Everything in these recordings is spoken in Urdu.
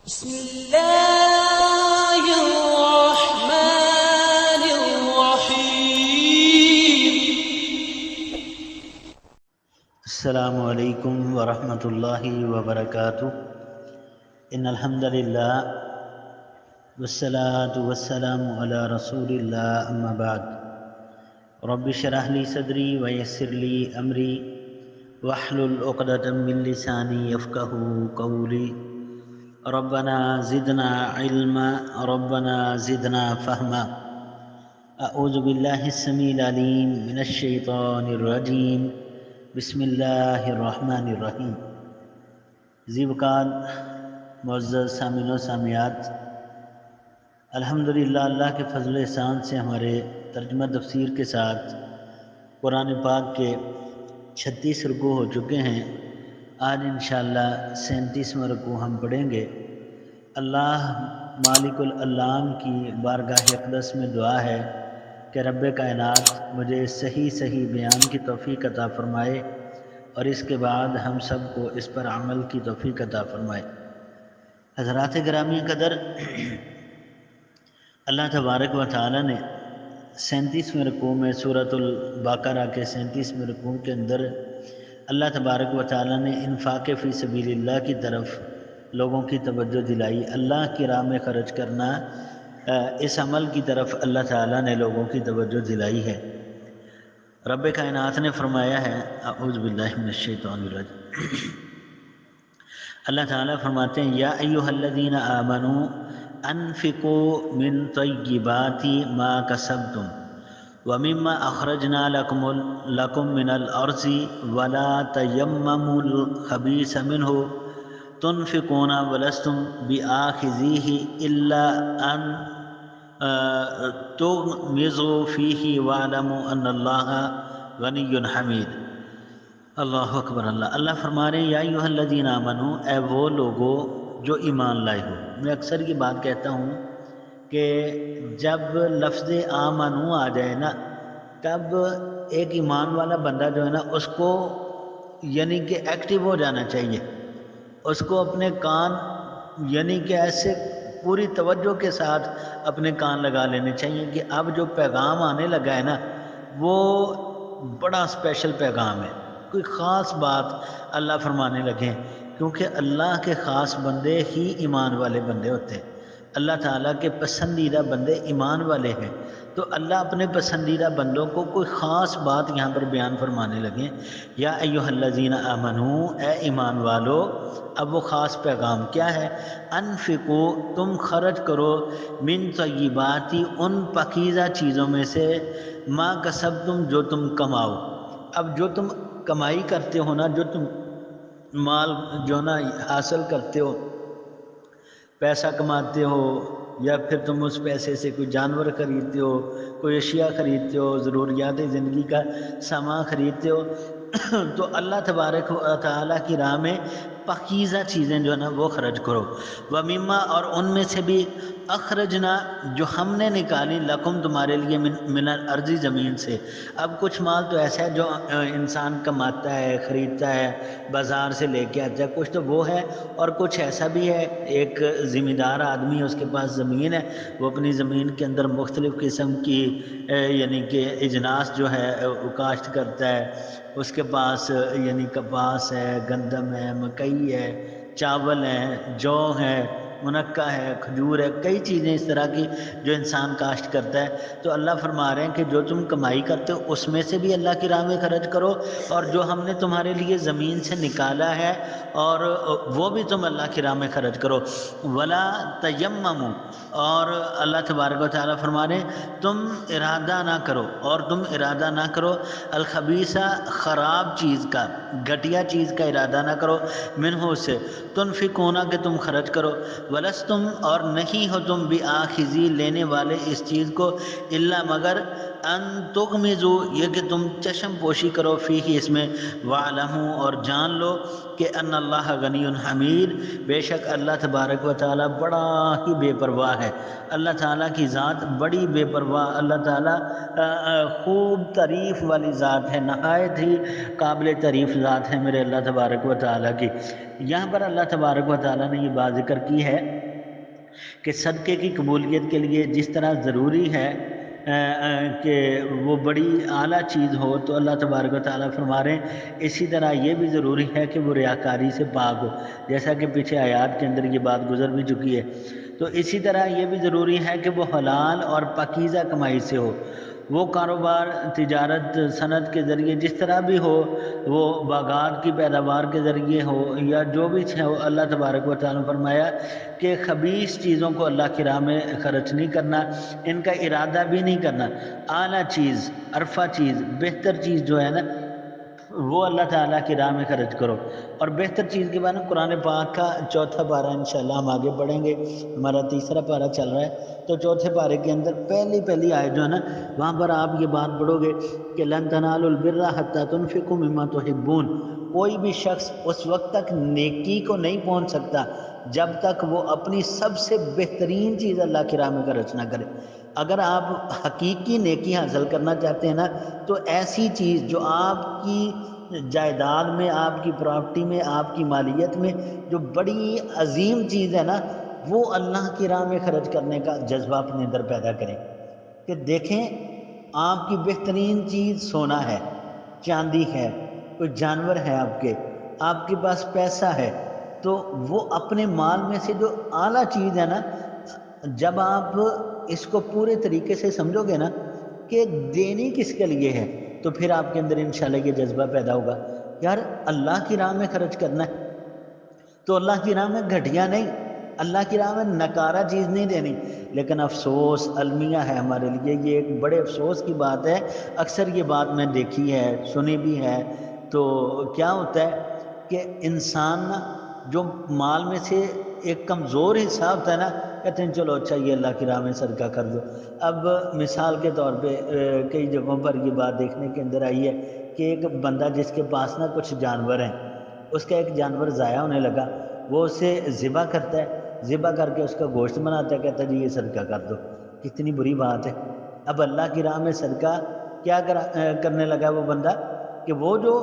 بسم الله الرحمن الرحيم. السلام علیکم ورحمۃ اللہ وبرکاتہ. ان الحمد للہ والصلاة والسلام علی رسول اللہ اما بعد. رب اشرح لی صدری ویسر لی امری واحلل عقدۃ من لسانی یفقہوا قولی. ربنا زدنا علما ربنا زدنا فہما. اعوذ باللہ السمیع العلیم من الشیطان الرجیم. بسم اللہ الرحمن الرحیم. ذی وقار معزز سامعین و سامعات، الحمدللہ اللہ کے فضل و احسان سے ہمارے ترجمہ تفسیر کے ساتھ قرآن پاک کے 36 رکوع ہو چکے ہیں. آج انشاءاللہ 37واں رکوع ہم پڑھیں گے. اللہ مالک العلام کی بارگاہ اقدس میں دعا ہے کہ رب کائنات مجھے صحیح بیان کی توفیق عطا فرمائے اور اس کے بعد ہم سب کو اس پر عمل کی توفیق عطا فرمائے. حضرات گرامی قدر، اللہ تبارک و تعالی نے 37ویں رکوع میں سورۃ البقرہ کے 37ویں رکوع کے اندر اللہ تبارک و تعالی نے انفاق فی سبیل اللہ کی طرف لوگوں کی توجہ دلائی. اللہ کی راہ میں خرچ کرنا، اس عمل کی طرف اللہ تعالیٰ نے لوگوں کی توجہ دلائی ہے. رب کائنات نے فرمایا ہے، اعوذ باللہ من الشیطان الرجیم، اللہ تعالیٰ فرماتے ہیں یا ایھا الذین آمنوا انفقوا من طیبات ما کسبتم ومما اخرجنا لکم من الارض ولا تیمموا الخبیث منہ تنفقون ولستم بآخذیہ الا ان تغمضوا فیہ واعلموا ان اللہ غنی حمید. اللہ اکبر. اللہ فرما رہے ہیں یا ایھا الذین آمنوا، اے وہ لوگو جو ایمان لائے ہو. میں اکثر یہ بات کہتا ہوں کہ جب لفظ آمنو آ جائے نا، تب ایک ایمان والا بندہ جو ہے نا، اس کو یعنی کہ ایکٹیو ہو جانا چاہیے. اس کو اپنے کان یعنی کہ ایسے پوری توجہ کے ساتھ اپنے کان لگا لینے چاہیے کہ اب جو پیغام آنے لگا ہے نا، وہ بڑا اسپیشل پیغام ہے. کوئی خاص بات اللہ فرمانے لگے، کیونکہ اللہ کے خاص بندے ہی ایمان والے بندے ہوتے ہیں. اللہ تعالیٰ کے پسندیدہ بندے ایمان والے ہیں. تو اللہ اپنے پسندیدہ بندوں کو کوئی خاص بات یہاں پر بیان فرمانے لگے. یا ایھا الذین آمنوا، اے ایمان والو. اب وہ خاص پیغام کیا ہے؟ انفقوا، تم خرچ کرو، من طیبات، ان پاکیزہ چیزوں میں سے، ما کسبتم، جو تم کماؤ. اب جو تم کمائی کرتے ہو نا، جو تم مال جو نا حاصل کرتے ہو، پیسہ کماتے ہو، یا پھر تم اس پیسے سے کوئی جانور خریدتے ہو، کوئی اشیاء خریدتے ہو، ضروریات زندگی کا سامان خریدتے ہو، تو اللہ تبارک و تعالیٰ کی راہ میں پاکیزہ چیزیں جو ہے نا وہ خرچ کرو. وَمِمَّا، اور ان میں سے بھی، اخرجنا، جو ہم نے نکالی، لکم، تمہارے لیے، من الارض، زمین سے. اب کچھ مال تو ایسا ہے جو انسان کماتا ہے، خریدتا ہے، بازار سے لے کے آتا ہے، کچھ تو وہ ہے، اور کچھ ایسا بھی ہے، ایک ذمہ دار آدمی اس کے پاس زمین ہے، وہ اپنی زمین کے اندر مختلف قسم کی یعنی کہ اجناس جو ہے وہ کاشت کرتا ہے. اس کے پاس یعنی کپاس ہے، گندم ہے، مکئی ہے، چاول ہے، جو ہے، منقع ہے، کھجور ہے، کئی چیزیں اس طرح کی جو انسان کاشت کرتا ہے. تو اللہ فرما رہے ہیں کہ جو تم کمائی کرتے ہو اس میں سے بھی اللہ کی راہ میں خرچ کرو، اور جو ہم نے تمہارے لیے زمین سے نکالا ہے اور وہ بھی تم اللہ کی راہ میں خرچ کرو. ولا تیمموا، اور اللہ تبارک و تعالیٰ فرما رہے ہیں تم ارادہ نہ کرو، اور تم ارادہ نہ کرو، الخبیثہ، خراب چیز کا، گھٹیا چیز کا ارادہ نہ کرو، منہ سے، تنفقون، کہ تم خرچ کرو، ولستم، اور نہیں ہو تم، بآخذی، لینے والے اس چیز کو، الا، مگر، ان تغمزو یہ کہ تم چشم پوشی کرو فیہ اس میں، وعلمو اور جان لو کہ ان اللہ غنی حمید، بے شک اللہ تبارک و تعالیٰ بڑا ہی بے پرواہ ہے، اللہ تعالیٰ کی ذات بڑی بے پرواہ، اللہ تعالیٰ خوب تعریف والی ذات ہے، نہایت ہی قابل تعریف ذات ہے میرے اللہ تبارک و تعالیٰ کی۔ یہاں پر اللہ تبارک و تعالیٰ نے یہ بات ذکر کی ہے کہ صدقے کی قبولیت کے لیے جس طرح ضروری ہے کہ وہ بڑی اعلیٰ چیز ہو، تو اللہ تبارک و تعالیٰ فرما رہے ہیں اسی طرح یہ بھی ضروری ہے کہ وہ ریاکاری سے پاک ہو، جیسا کہ پیچھے آیات کے اندر یہ بات گزر بھی چکی ہے۔ تو اسی طرح یہ بھی ضروری ہے کہ وہ حلال اور پاکیزہ کمائی سے ہو، وہ کاروبار تجارت صنعت کے ذریعے جس طرح بھی ہو، وہ باغات کی پیداوار کے ذریعے ہو یا جو بھی ہو، اللہ تبارک و تعالیٰ نے فرمایا کہ خبیث چیزوں کو اللہ کی راہ میں خرچ نہیں کرنا، ان کا ارادہ بھی نہیں کرنا، اعلیٰ چیز، عرفہ چیز، بہتر چیز جو ہے نا وہ اللہ تعالیٰ کی راہ میں خرچ کرو۔ اور بہتر چیز کے بارے میں قرآن پاک کا چوتھا پارہ انشاءاللہ ہم آگے بڑھیں گے، ہمارا تیسرا پارہ چل رہا ہے، تو چوتھے پارے کے اندر پہلی آیت جو ہے نا وہاں پر آپ یہ بات پڑھو گے کہ لن تنالوا البر حتی تنفقوا مما تحبون، کوئی بھی شخص اس وقت تک نیکی کو نہیں پہنچ سکتا جب تک وہ اپنی سب سے بہترین چیز اللہ کی راہ میں خرچ نہ کرے۔ اگر آپ حقیقی نیکی حاصل کرنا چاہتے ہیں نا تو ایسی چیز جو آپ کی جائیداد میں، آپ کی پراپرٹی میں، آپ کی مالیت میں جو بڑی عظیم چیز ہے نا، وہ اللہ کی راہ میں خرچ کرنے کا جذبہ اپنے اندر پیدا کریں کہ دیکھیں آپ کی بہترین چیز سونا ہے، چاندی ہے، کوئی جانور ہے آپ کے پاس پیسہ ہے، تو وہ اپنے مال میں سے جو اعلیٰ چیز ہے نا، جب آپ اس کو پورے طریقے سے سمجھو گے نا کہ دینی کس کے لیے ہے، تو پھر آپ کے اندر انشاءاللہ یہ جذبہ پیدا ہوگا، یار اللہ کی راہ میں خرچ کرنا ہے تو اللہ کی راہ میں گھٹیا نہیں، اللہ کی راہ میں نکارہ چیز نہیں دینی۔ لیکن افسوس المیہ ہے ہمارے لیے، یہ ایک بڑے افسوس کی بات ہے، اکثر یہ بات میں دیکھی ہے، سنی بھی ہے، تو کیا ہوتا ہے کہ انسان جو مال میں سے ایک کمزور حصہ ہوتا ہے نا، کہتے ہیں چلو اچھا یہ اللہ کی راہ میں صدقہ کر دو۔ اب مثال کے طور پہ کئی جگہوں پر یہ بات دیکھنے کے اندر آئی ہے کہ ایک بندہ جس کے پاس نا کچھ جانور ہیں، اس کا ایک جانور ضائع ہونے لگا، وہ اسے ذبح کرتا ہے، ذبح کر کے اس کا گوشت بناتا ہے، کہتا ہے جی یہ صدقہ کر دو۔ کتنی بری بات ہے۔ اب اللہ کی راہ میں صدقہ کیا کرنے لگا وہ بندہ کہ وہ جو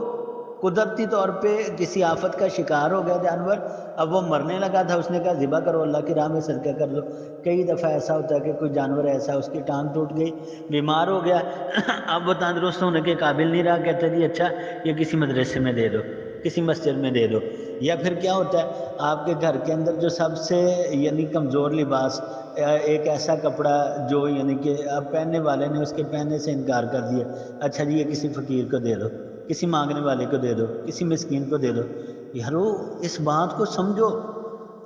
قدرتی طور پہ کسی آفت کا شکار ہو گیا جانور، اب وہ مرنے لگا تھا، اس نے کہا ذبح کرو، اللہ کی راہ میں صدقہ کر دو۔ کئی دفعہ ایسا ہوتا ہے کہ کوئی جانور ایسا اس کی ٹانگ ٹوٹ گئی، بیمار ہو گیا، اب وہ تندرست ہونے کے قابل نہیں رہا، کہتا جی اچھا یہ کسی مدرسے میں دے دو، کسی مسجد میں دے دو۔ یا پھر کیا ہوتا ہے آپ کے گھر کے اندر جو سب سے یعنی کمزور لباس، ایک ایسا کپڑا جو یعنی کہ اب پہننے والے نے اس کے پہننے سے انکار کر دیا، اچھا جی یہ کسی فقیر کو دے دو، کسی مانگنے والے کو دے دو، کسی مسکین کو دے دو۔ یارو اس بات کو سمجھو،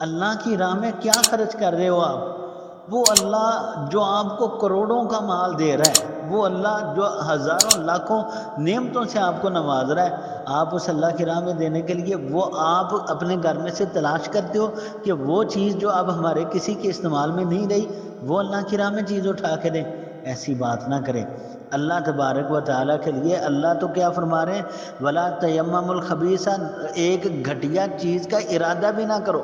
اللہ کی راہ میں کیا خرچ کر رہے ہو آپ؟ وہ اللہ جو آپ کو کروڑوں کا مال دے رہا ہے، وہ اللہ جو ہزاروں لاکھوں نعمتوں سے آپ کو نواز رہا ہے، آپ اس اللہ کی راہ میں دینے کے لیے وہ آپ اپنے گھر میں سے تلاش کرتے ہو کہ وہ چیز جو اب ہمارے کسی کے استعمال میں نہیں رہی وہ اللہ کی راہ میں چیز اٹھا کے دیں۔ ایسی بات نہ کریں اللہ تبارک و تعالیٰ کے لیے۔ اللہ تو کیا فرما رہے ہیں، وَلَا تَيَمَّمُوا الْخَبِيثَ، ایک گھٹیا چیز کا ارادہ بھی نہ کرو،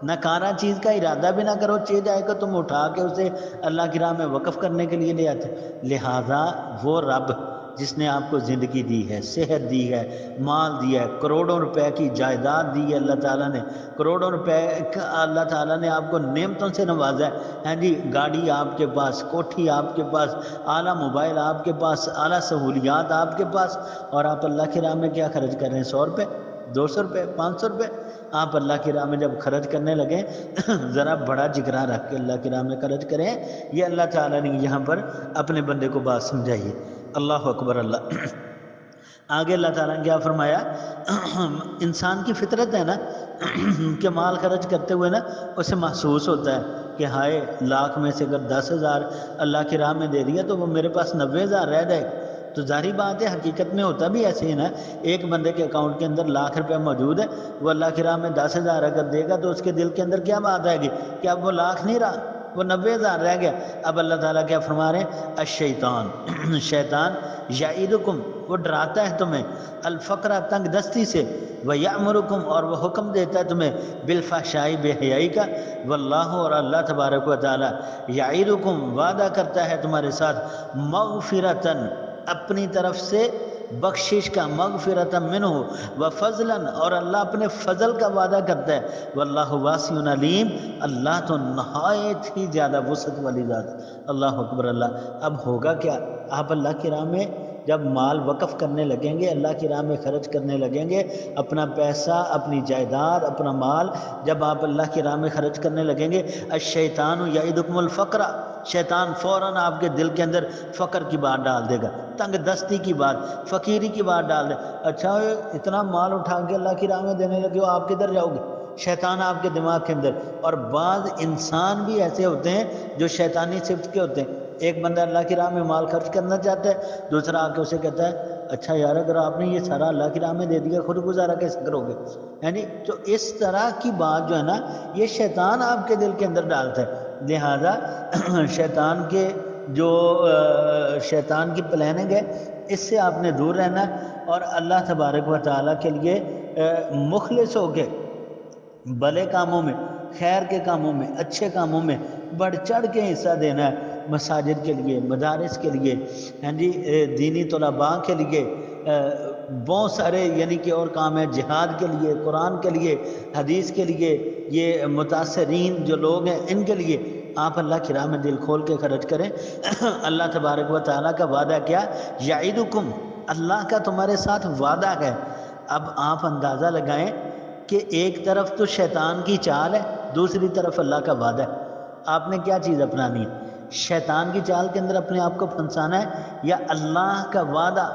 نکارہ چیز کا ارادہ بھی نہ کرو، چیز جائے کہ تم اٹھا کے اسے اللہ کی راہ میں وقف کرنے کے لیے لے آتے۔ لہٰذا وہ رب جس نے آپ کو زندگی دی ہے، صحت دی ہے، مال دیا ہے، کروڑوں روپے کی جائیداد دی ہے اللہ تعالیٰ نے، کروڑوں روپے اللہ تعالیٰ نے آپ کو نعمتوں سے نوازا ہے، ہاں جی، گاڑی آپ کے پاس، کوٹھی آپ کے پاس، اعلیٰ موبائل آپ کے پاس، اعلیٰ سہولیات آپ کے پاس، اور آپ اللہ کی راہ میں کیا خرچ کر رہے ہیں؟ 100 روپے، 200 روپے، 500 روپے۔ آپ اللہ کی راہ میں جب خرچ کرنے لگیں ذرا بڑا جگرا رکھ کے اللہ کی راہ میں خرچ کریں۔ یہ اللہ تعالیٰ نے یہاں پر اپنے بندے کو بات سمجھائی ہے۔ اللہ اکبر اللہ۔ آگے اللہ تعالیٰ نے کیا فرمایا، انسان کی فطرت ہے نا کہ مال خرچ کرتے ہوئے نا اسے محسوس ہوتا ہے کہ ہائے لاکھ میں سے اگر 10,000 اللہ کی راہ میں دے دیا تو وہ میرے پاس 90,000 رہ جائے۔ تو ظاہری بات ہے حقیقت میں ہوتا بھی ایسے ہی نا، ایک بندے کے اکاؤنٹ کے اندر لاکھ روپے موجود ہے، وہ اللہ کی راہ میں 10,000 اگر دے گا تو اس کے دل کے اندر کیا بات آئے گی کہ اب وہ لاکھ نہیں رہا، وہ 90,000 رہ گیا۔ اب اللہ تعالیٰ کیا فرما رہے ہیں؟ الشیطان شیطان یعیدکم وہ ڈراتا ہے تمہیں، الفقرہ تنگ دستی سے، ویأمرکم اور وہ حکم دیتا ہے تمہیں بالفحشاء بے حیائی کا، واللہ اور اللہ تبارک و تعالیٰ یعیدکم وعدہ کرتا ہے تمہارے ساتھ مغفرتاً اپنی طرف سے بخشش کا، مغفرتا منہ و فضلا اور اللہ اپنے فضل کا وعدہ کرتا ہے، واللہ واسع علیم اللہ تو نہایت ہی زیادہ وسعت والی ذات۔ اللہ اکبر اللہ۔ اب ہوگا کیا؟ آپ اللہ کی راہ میں جب مال وقف کرنے لگیں گے، اللہ کی راہ میں خرچ کرنے لگیں گے، اپنا پیسہ، اپنی جائیداد، اپنا مال جب آپ اللہ کی راہ میں خرچ کرنے لگیں گے، الشیطان یعیدکم الفقر شیطان فوراً آپ کے دل کے اندر فقر کی بات ڈال دے گا، تنگ دستی کی بات، فقیری کی بات ڈال دے۔ اچھا اتنا مال اٹھا کے اللہ کی راہ میں دینے لگے ہو، آپ کدھر جاؤ گے؟ شیطان آپ کے دماغ کے اندر۔ اور بعض انسان بھی ایسے ہوتے ہیں جو شیطانی صفت کے ہوتے ہیں۔ ایک بندہ اللہ کی راہ میں مال خرچ کرنا چاہتا ہے، دوسرا آ کے اسے کہتا ہے اچھا یار اگر آپ نے یہ سارا اللہ کی راہ میں دے دیا، خود گزارا کیسے کرو گے؟ یعنی تو اس طرح کی بات جو ہے نا، یہ شیطان آپ کے دل کے اندر ڈالتا ہے۔ لہذا شیطان کے جو شیطان کی پلاننگ ہے، اس سے آپ نے دور رہنا ہے اور اللہ تبارک و تعالیٰ کے لیے مخلص ہو کے بھلے کاموں میں، خیر کے کاموں میں، اچھے کاموں میں بڑھ چڑھ کے حصہ دینا ہے۔ مساجد کے لیے، مدارس کے لیے، ہاں جی دینی طلباء کے لیے، بہت سارے یعنی کہ اور کام ہے، جہاد کے لیے، قرآن کے لیے، حدیث کے لیے، یہ متاثرین جو لوگ ہیں ان کے لیے آپ اللہ کی راہ میں دل کھول کے خرچ کریں۔ اللہ تبارک و تعالیٰ کا وعدہ کیا؟ یعیدکم اللہ کا تمہارے ساتھ وعدہ ہے۔ اب آپ اندازہ لگائیں کہ ایک طرف تو شیطان کی چال ہے، دوسری طرف اللہ کا وعدہ ہے، آپ نے کیا چیز اپنانی ہے؟ شیطان کی چال کے اندر اپنے آپ کو پھنسانا ہے یا اللہ کا وعدہ؟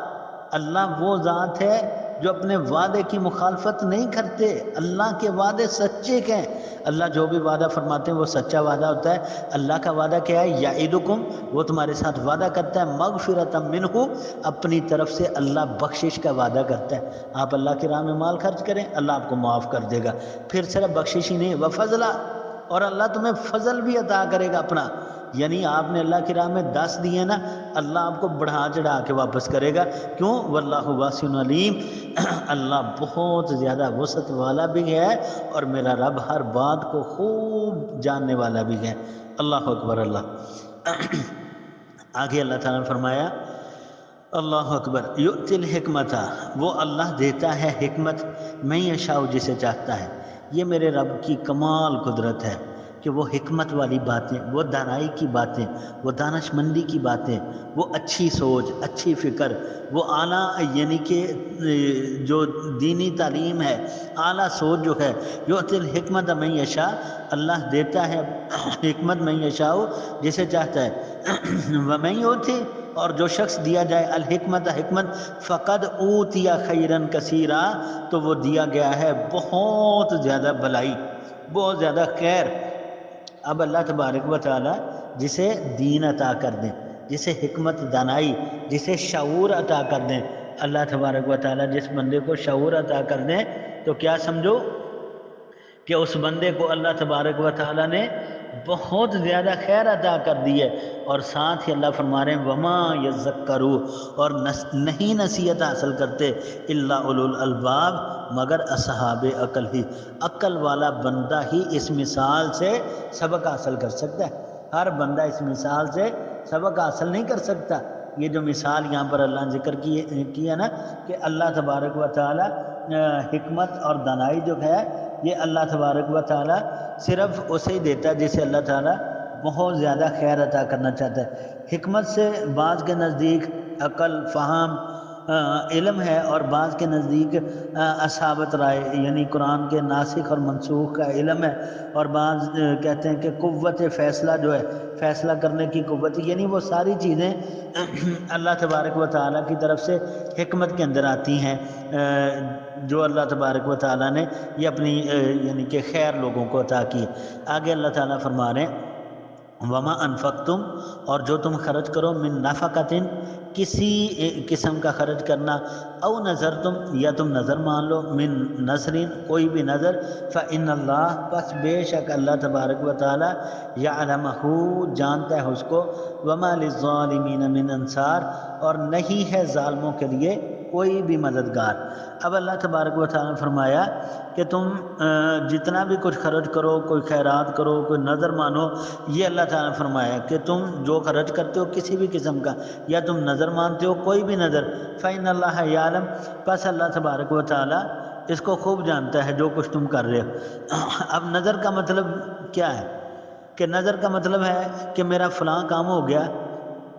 اللہ وہ ذات ہے جو اپنے وعدے کی مخالفت نہیں کرتے، اللہ کے وعدے سچے ہیں۔ اللہ جو بھی وعدہ فرماتے ہیں وہ سچا وعدہ ہوتا ہے۔ اللہ کا وعدہ کیا ہے؟ یعیدکم وہ تمہارے ساتھ وعدہ کرتا ہے مغفرتا منہ اپنی طرف سے اللہ بخشش کا وعدہ کرتا ہے۔ آپ اللہ کی راہ میں مال خرچ کریں، اللہ آپ کو معاف کر دے گا۔ پھر صرف بخشش ہی نہیں، وفضلا اور اللہ تمہیں فضل بھی عطا کرے گا اپنا، یعنی آپ نے اللہ کی راہ میں 10 دیے نا، اللہ آپ کو بڑھا چڑھا کے واپس کرے گا۔ کیوں؟ واللہ واسع علیم اللہ بہت زیادہ وسعت والا بھی ہے اور میرا رب ہر بات کو خوب جاننے والا بھی ہے۔ اللہ اکبر اللہ۔ آگے اللہ تعالیٰ نے فرمایا اللہ اکبر، یؤتی الحکمت وہ اللہ دیتا ہے حکمت من یشاء جسے چاہتا ہے۔ یہ میرے رب کی کمال قدرت ہے کہ وہ حکمت والی باتیں، وہ دانائی کی باتیں، وہ دانش مندی کی باتیں، وہ اچھی سوچ، اچھی فکر، وہ اعلیٰ یعنی کہ جو دینی تعلیم ہے، اعلیٰ سوچ جو ہے، یؤتی الحکمت من یشاء اللہ دیتا ہے حکمت من یشاء جسے چاہتا ہے، ومن یؤتی اور جو شخص دیا جائے الحکمت حکمت فقد اوتی خیرن کثیرا تو وہ دیا گیا ہے بہت زیادہ بھلائی، بہت زیادہ خیر۔ اب اللہ تبارک و تعالیٰ جسے دین عطا کر دیں، جسے حکمت دانائی، جسے شعور عطا کر دیں، اللہ تبارک و تعالیٰ جس بندے کو شعور عطا کر دیں تو کیا سمجھو کہ اس بندے کو اللہ تبارک و تعالیٰ نے بہت زیادہ خیر عطا کر دی ہے۔ اور ساتھ ہی اللہ فرما رہے ہیں وما یذکروا اور نہیں نصیحت حاصل کرتے الا اولو الالباب مگر اصحاب عقل ہی، عقل والا بندہ ہی اس مثال سے سبق حاصل کر سکتا ہے۔ ہر بندہ اس مثال سے سبق حاصل نہیں کر سکتا۔ یہ جو مثال یہاں پر اللہ نے ذکر کی ہے نا کہ اللہ تبارک و تعالی حکمت اور دانائی جو ہے یہ اللہ تبارک و تعالی صرف اسے ہی دیتا ہے جسے اللہ تعالی بہت زیادہ خیر عطا کرنا چاہتا ہے۔ حکمت سے بعض کے نزدیک عقل، فہم، علم ہے اور بعض کے نزدیک اصابت رائے یعنی قرآن کے ناسخ اور منسوخ کا علم ہے، اور بعض کہتے ہیں کہ قوت فیصلہ جو ہے، فیصلہ کرنے کی قوت، یعنی وہ ساری چیزیں اللہ تبارک و تعالیٰ کی طرف سے حکمت کے اندر آتی ہیں جو اللہ تبارک و تعالیٰ نے یہ اپنی یعنی کہ خیر لوگوں کو عطا کی۔ آگے اللہ تعالیٰ فرما رہے ہیں وما انفقتم اور جو تم خرچ کرو من نفقتن کسی قسم کا خرچ کرنا، او نظر تم یا تم نظر مان لو من نظرین کوئی بھی نظر فإن اللہ پس بے شک اللہ تبارک و تعالی یعلمہ جانتا ہے اس کو وما للظالمین من انصار اور نہیں ہے ظالموں کے لیے کوئی بھی مددگار۔ اب اللہ تبارک و تعالیٰ نے فرمایا کہ تم جتنا بھی کچھ خرچ کرو، کوئی خیرات کرو، کوئی نظر مانو، یہ اللہ تعالیٰ نے فرمایا کہ تم جو خرچ کرتے ہو کسی بھی قسم کا یا تم نظر مانتے ہو کوئی بھی نظر فإن اللہ یعلم پس اللہ تبارک و تعالیٰ اس کو خوب جانتا ہے جو کچھ تم کر رہے ہو۔ اب نظر کا مطلب کیا ہے کہ نظر کا مطلب ہے کہ میرا فلاں کام ہو گیا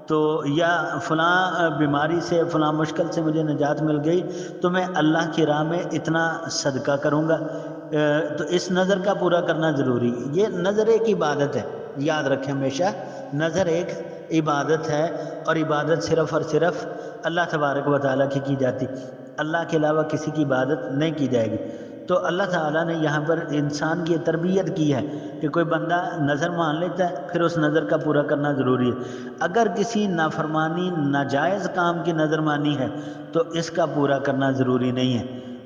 تو یا فلاں بیماری سے فلاں مشکل سے مجھے نجات مل گئی تو میں اللہ کی راہ میں اتنا صدقہ کروں گا، تو اس نظر کا پورا کرنا ضروری۔ یہ نظر ایک عبادت ہے، یاد رکھیں ہمیشہ نظر ایک عبادت ہے، اور عبادت صرف اور صرف اللہ تبارک و تعالیٰ کی جاتی، اللہ کے علاوہ کسی کی عبادت نہیں کی جائے گی۔ تو اللہ تعالیٰ نے یہاں پر انسان کی تربیت کی ہے کہ کوئی بندہ نظر مان لیتا ہے پھر اس نظر کا پورا کرنا ضروری ہے۔ اگر کسی نافرمانی ناجائز کام کی نظر مانی ہے تو اس کا پورا کرنا ضروری نہیں ہے۔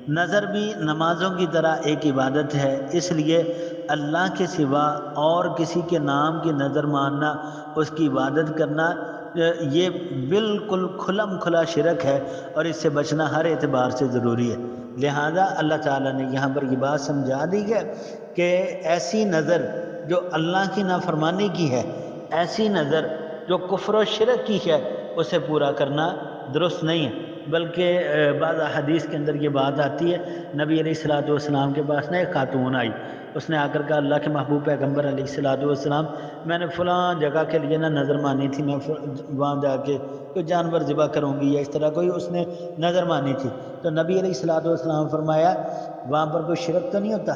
نظر بھی نمازوں کی طرح ایک عبادت ہے، اس لیے اللہ کے سوا اور کسی کے نام کی نظر ماننا، اس کی عبادت کرنا، یہ بالکل کھلم کھلا شرک ہے اور اس سے بچنا ہر اعتبار سے ضروری ہے۔ لہذا اللہ تعالیٰ نے یہاں پر یہ بات سمجھا دی ہے کہ ایسی نظر جو اللہ کی نافرمانی کی ہے، ایسی نظر جو کفر و شرک کی ہے، اسے پورا کرنا درست نہیں ہے۔ بلکہ بعض حدیث کے اندر یہ بات آتی ہے، نبی علیہ الصلوۃ والسلام کے پاس ایک خاتون آئی، اس نے آ کر کہا اللہ کے محبوب پیغمبر علیہ الصلوۃ والسلام میں نے فلاں جگہ کے لیے نظر مانی تھی، میں وہاں جا کے کوئی جانور ذبح کروں گی یا اس طرح کوئی اس نے نظر مانی تھی۔ تو نبی علیہ الصلوۃ والسلام فرمایا وہاں پر کوئی شرک تو نہیں ہوتا؟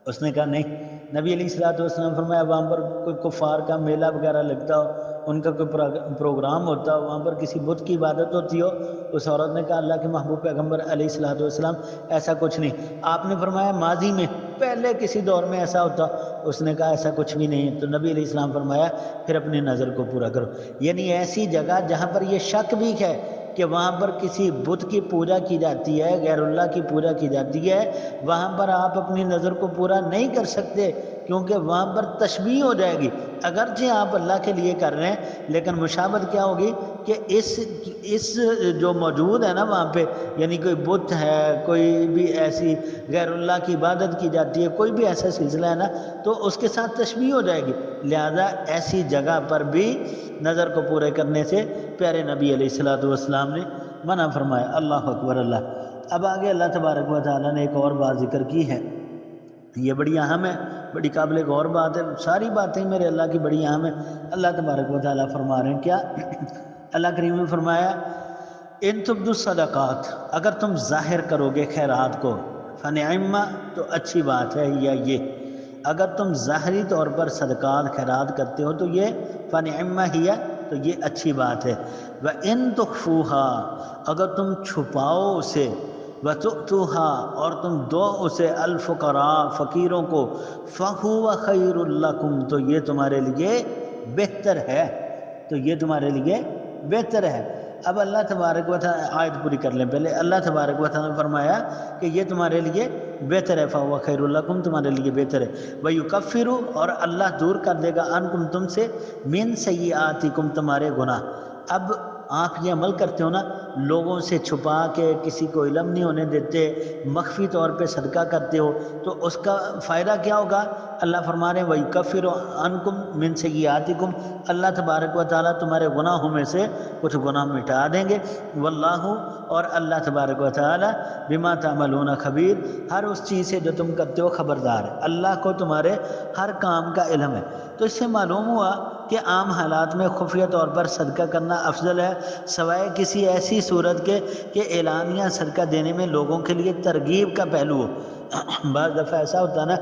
اس نے کہا نہیں۔ نبی علیہ الصلوۃ والسلام فرمایا وہاں پر کوئی کفار کا میلہ وغیرہ لگتا ہو، ان کا کوئی پروگرام ہوتا ہو، وہاں پر کسی بت کی عبادت ہوتی ہو؟ اس عورت نے کہا اللہ کے محبوب پیغمبر علیہ الصلوۃ والسلام ایسا کچھ نہیں۔ آپ نے فرمایا ماضی میں پہلے کسی دور میں ایسا ہوتا؟ اس نے کہا ایسا کچھ بھی نہیں۔ تو نبی علیہ السلام فرمایا پھر اپنی نظر کو پورا کرو، یعنی ایسی جگہ جہاں پر یہ شک بھی ہے کہ وہاں پر کسی بت کی پوجا کی جاتی ہے، غیر اللہ کی پوجا کی جاتی ہے، وہاں پر آپ اپنی نظر کو پورا نہیں کر سکتے کیونکہ وہاں پر تشبیہ ہو جائے گی۔ اگرچہ آپ اللہ کے لیے کر رہے ہیں لیکن مشابہت کیا ہوگی کہ اس جو موجود ہے نا وہاں پہ، یعنی کوئی بت ہے، کوئی بھی ایسی غیر اللہ کی عبادت کی جاتی ہے، کوئی بھی ایسا سلسلہ ہے نا تو اس کے ساتھ تشبیہ ہو جائے گی۔ لہذا ایسی جگہ پر بھی نظر کو پورے کرنے سے پیارے نبی علیہ الصلوۃ والسلام نے منع فرمایا۔ اللہ اکبر اللہ۔ اب آگے اللہ تبارک و تعالیٰ نے ایک اور بات ذکر کی ہے، یہ بڑی اہم ہے، بڑی قابل غور بات ہے، ساری باتیں میرے اللہ کی بڑی اہم ہیں۔ اللہ تبارک و تعالیٰ فرما رہے ہیں کیا؟ اللہ کریم نے فرمایا ان تبدوا الصدقات، اگر تم ظاہر کرو گے خیرات کو، فنعما تو اچھی بات ہے، یا یہ اگر تم ظاہری طور پر صدقات خیرات کرتے ہو تو یہ فنعما ہی ہے، تو یہ اچھی بات ہے۔ وَإِن تُخْفُوهَا، اگر تم چھپاؤ اسے، وَتُؤْتُوهَا، اور تم دو اسے الفقراء، فقیروں کو، فَهُوَ خَيْرٌ لَكُمْ، تو یہ تمہارے لیے بہتر ہے، تو یہ تمہارے لیے بہتر ہے۔ اب اللہ تبارک و تعالیٰ آیت پوری کر لیں پہلے۔ اللہ تبارک و تعالیٰ نے فرمایا کہ یہ تمہارے لیے بہتر ہے، فَهُوَ خَيْرٌ لَكُمْ، تمہارے لیے بہتر ہے۔ وَيُكَفِّرُ، اور اللہ دور کر دے گا، عَنْكُمْ، تم سے، مِنْ سَيِّئَاتِكُمْ، تمہارے گناہ۔ اب آپ یہ عمل کرتے ہو نا، لوگوں سے چھپا کے کسی کو علم نہیں ہونے دیتے، مخفی طور پہ صدقہ کرتے ہو، تو اس کا فائدہ کیا ہوگا؟ اللہ فرما رہے ہیں وَيُكَفِّرُ عَنْكُمْ مِنْ سَيِّئَاتِكُمْ، اللہ تبارک و تعالیٰ تمہارے گناہوں میں سے کچھ گناہ مٹا دیں گے۔ واللہ، اور اللہ تبارک و تعالیٰ بما تعملون خبیر، ہر اس چیز سے جو تم کرتے ہو خبردار ہے۔ اللہ کو تمہارے ہر کام کا علم ہے۔ تو اس سے معلوم ہوا کہ عام حالات میں خفیہ طور پر صدقہ کرنا افضل ہے، سوائے کسی ایسی صورت کے کہ اعلانیہ صدقہ دینے میں لوگوں کے لیے ترغیب کا پہلو ہو۔ بعض دفعہ ایسا ہوتا ہے نا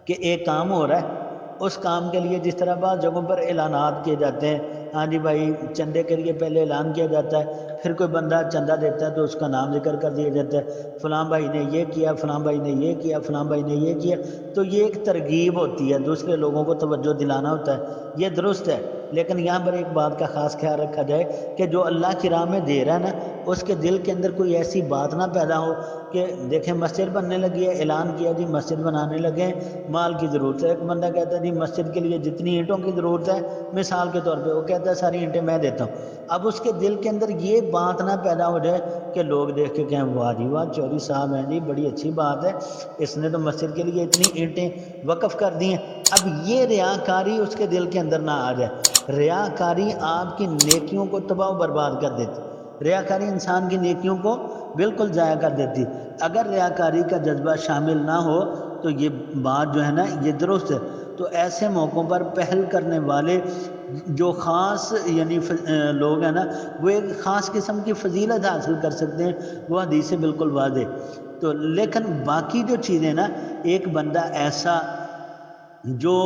کہ ایک کام ہو رہا ہے، اس کام کے لیے جس طرح بعض جگہوں پر اعلانات کیے جاتے ہیں، ہاں جی بھائی چندے کے لیے پہلے اعلان کیا جاتا ہے، پھر کوئی بندہ چندہ دیتا ہے تو اس کا نام ذکر کر دیا جاتا ہے، فلاں بھائی نے یہ کیا، فلاں بھائی نے یہ کیا، فلاں بھائی نے یہ کیا، تو یہ ایک ترغیب ہوتی ہے، دوسرے لوگوں کو توجہ دلانا ہوتا ہے، یہ درست ہے۔ لیکن یہاں پر ایک بات کا خاص خیال رکھا جائے کہ جو اللہ کی راہ میں دے رہا ہے نا اس کے دل کے اندر کوئی ایسی بات نہ پیدا ہو کہ دیکھیں مسجد بننے لگی ہے، اعلان کیا جی مسجد بنانے لگے ہیں، مال کی ضرورت ہے، ایک بندہ کہتا ہے جی مسجد کے لیے جتنی اینٹوں کی ضرورت ہے مثال کے طور پہ وہ کہتا ہے ساری اینٹیں میں دیتا ہوں، اب اس کے دل کے اندر یہ بات نہ پیدا ہو جائے کہ لوگ دیکھ کے کہیں واہ جی واہ چودھری صاحب ہیں جی بڑی اچھی بات ہے، اس نے تو مسجد کے لیے اتنی اینٹیں وقف کر دی ہیں۔ اب یہ ریاکاری اس کے دل کے اندر نہ آ جائے۔ ریاکاری آپ کی نیکیوں کو تباہ و برباد کر دیتی، ریاکاری انسان کی نیکیوں کو بالکل ضائع کر دیتی۔ اگر ریاکاری کا جذبہ شامل نہ ہو تو یہ بات جو ہے نا یہ درست ہے۔ تو ایسے موقعوں پر پہل کرنے والے جو خاص یعنی لوگ ہیں نا وہ ایک خاص قسم کی فضیلت حاصل کر سکتے ہیں، وہ حدیث سے بالکل واضح۔ تو لیکن باقی جو چیزیں نا ایک بندہ ایسا جو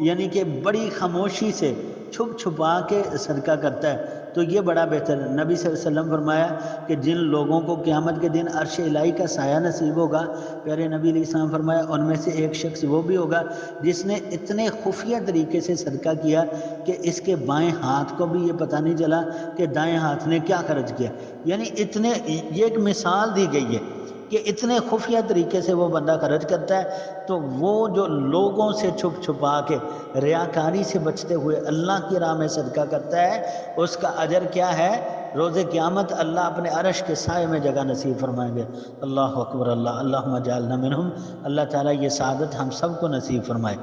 یعنی کہ بڑی خاموشی سے چھپ چھپا کے صدقہ کرتا ہے تو یہ بڑا بہتر ہے۔ نبی صلی اللہ علیہ وسلم فرمایا کہ جن لوگوں کو قیامت کے دن عرش الہی کا سایہ نصیب ہوگا، پیارے نبی علیہ السلام فرمایا ان میں سے ایک شخص وہ بھی ہوگا جس نے اتنے خفیہ طریقے سے صدقہ کیا کہ اس کے بائیں ہاتھ کو بھی یہ پتہ نہیں چلا کہ دائیں ہاتھ نے کیا خرچ کیا، یعنی اتنے یہ ایک مثال دی گئی ہے کہ اتنے خفیہ طریقے سے وہ بندہ خرچ کرتا ہے۔ تو وہ جو لوگوں سے چھپ چھپا کے ریاکاری سے بچتے ہوئے اللہ کی راہ میں صدقہ کرتا ہے اس کا اجر کیا ہے؟ روز قیامت اللہ اپنے عرش کے سائے میں جگہ نصیب فرمائیں گے۔ اللہ اکبر، اللہ اللہم اجعلنا منہم۔ اللہ تعالیٰ یہ سعادت ہم سب کو نصیب فرمائے۔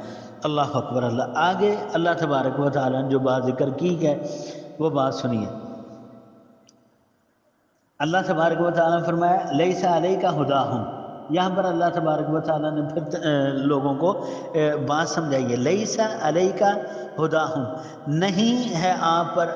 اللہ اکبر اللہ۔ آگے اللہ تبارک و تعالیٰ نے جو بات ذکر کی ہے وہ بات سنیے۔ اللہ تبارک و تعالیٰ نے فرمایا لیس علیک ھداھم، یہاں پر اللہ تبارک و تعالیٰ نے پھر لوگوں کو بات سمجھائی ہے۔ لیس علیک ھداھم، نہیں ہے آپ پر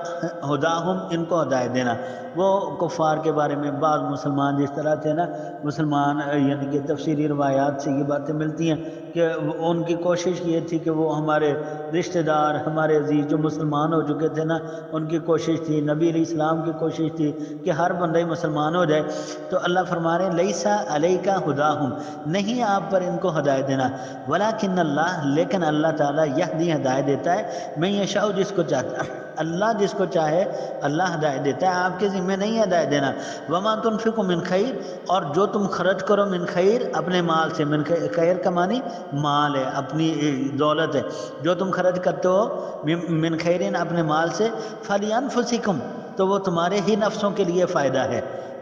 ھداھم، ان کو ہدایت دینا۔ وہ کفار کے بارے میں بعض مسلمان جس طرح تھے نا مسلمان یعنی کہ تفسیری روایات سے یہ باتیں ملتی ہیں کہ ان کی کوشش یہ تھی کہ وہ ہمارے رشتہ دار ہمارے عزیز جو مسلمان ہو چکے تھے نا ان کی کوشش تھی، نبی علیہ السلام کی کوشش تھی کہ ہر بندہ ہی مسلمان ہو جائے۔ تو اللہ فرما رہے ہیں لیسا علیک ھداھم، نہیں آپ پر ان کو ہدایت دینا، ولکن اللہ، لیکن اللہ تعالیٰ یہدی ہدایت دیتا ہے من یشاء، جس کو چاہتا ہے اللہ جس کو چاہے اللہ ہدایت دیتا ہے، آپ کے ذمہ نہیں ہدایت دینا۔ وما تنفقوا من خیر، اور جو تم خرچ کرو من خیر اپنے مال سے، من خیر کا معنی مال ہے، اپنی دولت ہے، جو تم خرچ کرتے ہو من خیرین اپنے مال سے، فلانفسکم، تو وہ تمہارے ہی نفسوں کے لیے فائدہ ہے،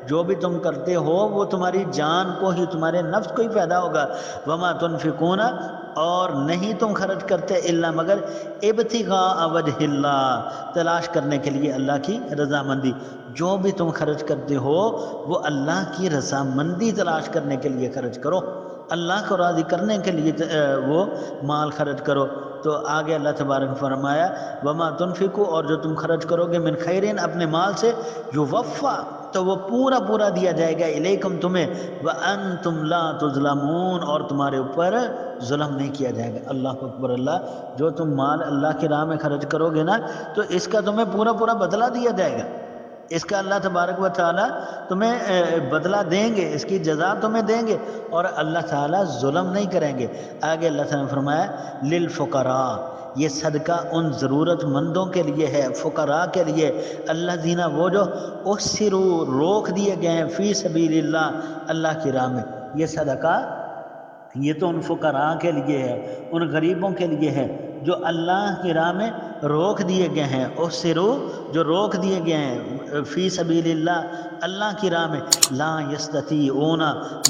جو بھی تم کرتے ہو وہ تمہاری جان کو ہی تمہارے نفس کو ہی فائدہ ہوگا۔ وما تنفقون، اور نہیں تم خرچ کرتے الا مگر ابتغاء وجہ اللہ، تلاش کرنے کے لیے اللہ کی رضامندی، جو بھی تم خرچ کرتے ہو وہ اللہ کی رضامندی تلاش کرنے کے لیے خرچ کرو، اللہ کو راضی کرنے کے لیے وہ مال خرچ کرو۔ تو آگے اللہ تبارک نے فرمایا وما تنفقوا، اور جو تم خرچ کرو گے من خیرین اپنے مال سے، یوفا، تو وہ پورا پورا دیا جائے گا الیکم تمہیں، وانتم لا تظلمون، اور تمہارے اوپر ظلم نہیں کیا جائے گا۔ اللہ اکبر اللہ۔ جو تم مال اللہ کی راہ میں خرچ کرو گے نا تو اس کا تمہیں پورا پورا بدلہ دیا جائے گا، اس کا اللہ تبارک و تعالیٰ تمہیں بدلہ دیں گے، اس کی جزا تمہیں دیں گے، اور اللہ تعالیٰ ظلم نہیں کریں گے۔ آگے اللہ تعالیٰ نے فرمایا للفقراء، یہ صدقہ ان ضرورت مندوں کے لیے ہے، فقراء کے لیے، اللہ دینا وہ جو احصروا، روک دیے گئے ہیں، فی سبیل اللہ، اللہ کی راہ میں۔ یہ صدقہ یہ تو ان فقراء کے لیے ہے، ان غریبوں کے لیے ہے جو اللہ کی راہ میں روک دیے گئے ہیں، احصروا، جو روک دیے گئے ہیں، فی سبیل اللہ، اللہ کی راہ میں، لا یستطیعون،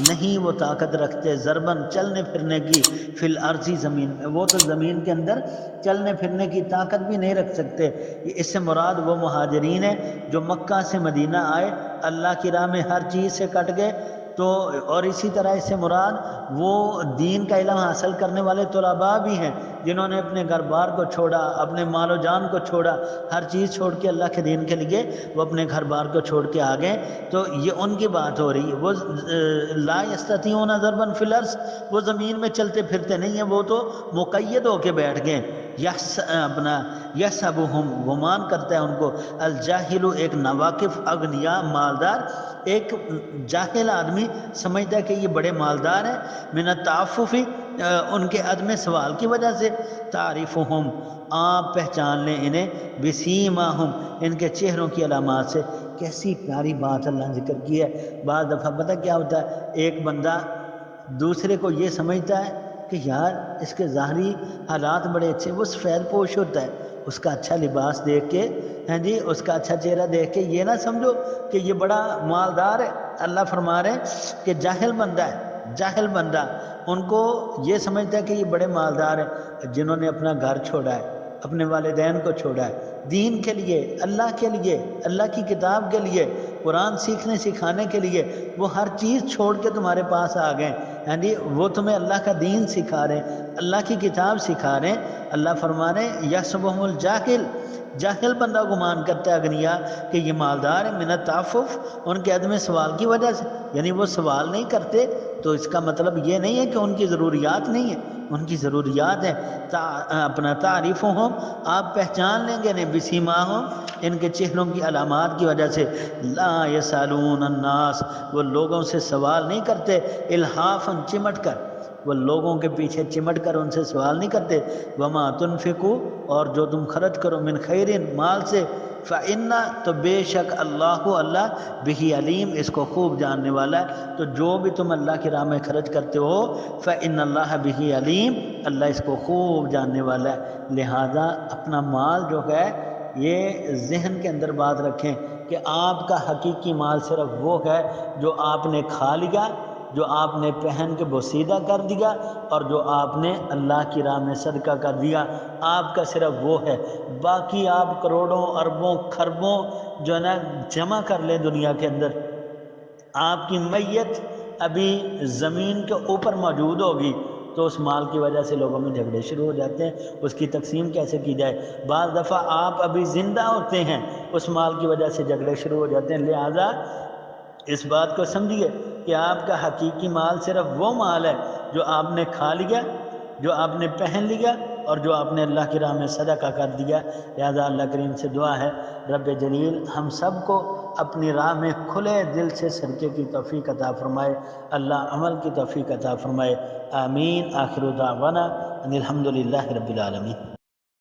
نہیں وہ طاقت رکھتے، ضربن، چلنے پھرنے کی، فی الارض، زمین میں، وہ تو زمین کے اندر چلنے پھرنے کی طاقت بھی نہیں رکھ سکتے۔ اس سے مراد وہ مہاجرین ہیں جو مکہ سے مدینہ آئے، اللہ کی راہ میں ہر چیز سے کٹ گئے، تو اور اسی طرح اس سے مراد وہ دین کا علم حاصل کرنے والے طلباء بھی ہیں جنہوں نے اپنے گھر بار کو چھوڑا، اپنے مال و جان کو چھوڑا، ہر چیز چھوڑ کے اللہ کے دین کے لیے وہ اپنے گھر بار کو چھوڑ کے آ گئے۔ تو یہ ان کی بات ہو رہی ہے، وہ لا یستطیعون ضربا فی الارض، وہ زمین میں چلتے پھرتے نہیں ہیں، وہ تو مقید ہو کے بیٹھ گئے۔ یحسبہم، گمان کرتا ہے ان کو، الجاہل، ایک ناواقف، اغنیا، مالدار، ایک جاہل آدمی سمجھتا ہے کہ یہ بڑے مالدار ہیں، من التعفف، ان کے عدم سوال کی وجہ سے، تعریفہم آپ پہچان لیں انہیں بسیماہم ان کے چہروں کی علامات سے. کیسی پیاری بات اللہ نے ذکر کی ہے. بعض دفعہ پتہ کیا ہوتا ہے، ایک بندہ دوسرے کو یہ سمجھتا ہے کہ یار اس کے ظاہری حالات بڑے اچھے، وہ سفید پوش ہوتا ہے، اس کا اچھا لباس دیکھ کے ہیں جی، اس کا اچھا چہرہ دیکھ کے یہ نہ سمجھو کہ یہ بڑا مالدار ہے. اللہ فرما رہے ہیں کہ جاہل بندہ ہے، جاہل بندہ ان کو یہ سمجھتا ہے کہ یہ بڑے مالدار ہیں، جنہوں نے اپنا گھر چھوڑا ہے، اپنے والدین کو چھوڑا ہے، دین کے لیے، اللہ کے لیے، اللہ کی کتاب کے لیے، قرآن سیکھنے سکھانے کے لیے، وہ ہر چیز چھوڑ کے تمہارے پاس آ گئے ہیں جی. وہ تمہیں اللہ کا دین سکھا رہے ہیں، اللہ کی کتاب سکھا رہے ہیں. اللہ فرما رہے ہیں یحسبہم الجاہل، جاہل بندہ گمان کرتا ہے اغنیا کہ یہ مالدار ہے، من التعفف ان کے عدم سوال کی وجہ سے، یعنی وہ سوال نہیں کرتے تو اس کا مطلب یہ نہیں ہے کہ ان کی ضروریات نہیں ہے، ان کی ضروریات ہیں. اپنا تعریفہم آپ پہچان لیں گے انہیں بسیماہم ان کے چہروں کی علامات کی وجہ سے. لا یسالون الناس وہ لوگوں سے سوال نہیں کرتے، الحافاً چمٹ کر، وہ لوگوں کے پیچھے چمٹ کر ان سے سوال نہیں کرتے. وما تنفقوا اور جو تم خرچ کرو من خیرن مال سے، فإن تو بے شک اللہ بہی علیم اس کو خوب جاننے والا ہے. تو جو بھی تم اللہ کی راہ میں خرچ کرتے ہو فإن اللہ بہی علیم اللہ اس کو خوب جاننے والا ہے. لہذا اپنا مال جو ہے یہ ذہن کے اندر بات رکھیں کہ آپ کا حقیقی مال صرف وہ ہے جو آپ نے کھا لیا، جو آپ نے پہن کے بوسیدہ کر دیا، اور جو آپ نے اللہ کی راہ میں صدقہ کر دیا، آپ کا صرف وہ ہے. باقی آپ کروڑوں اربوں خربوں جو ہے نا جمع کر لیں دنیا کے اندر، آپ کی میت ابھی زمین کے اوپر موجود ہوگی تو اس مال کی وجہ سے لوگوں میں جھگڑے شروع ہو جاتے ہیں، اس کی تقسیم کیسے کی جائے. بعض دفعہ آپ ابھی زندہ ہوتے ہیں، اس مال کی وجہ سے جھگڑے شروع ہو جاتے ہیں. لہذا اس بات کو سمجھیے کہ آپ کا حقیقی مال صرف وہ مال ہے جو آپ نے کھا لیا، جو آپ نے پہن لیا، اور جو آپ نے اللہ کی راہ میں صدقہ کر دیا. لہذا اللہ کریم سے دعا ہے رب جلیل ہم سب کو اپنی راہ میں کھلے دل سے صدقے کی توفیق عطا فرمائے، اللہ عمل کی توفیق عطا فرمائے. آمین. آخر دعوانا ان الحمد للہ رب العالمین.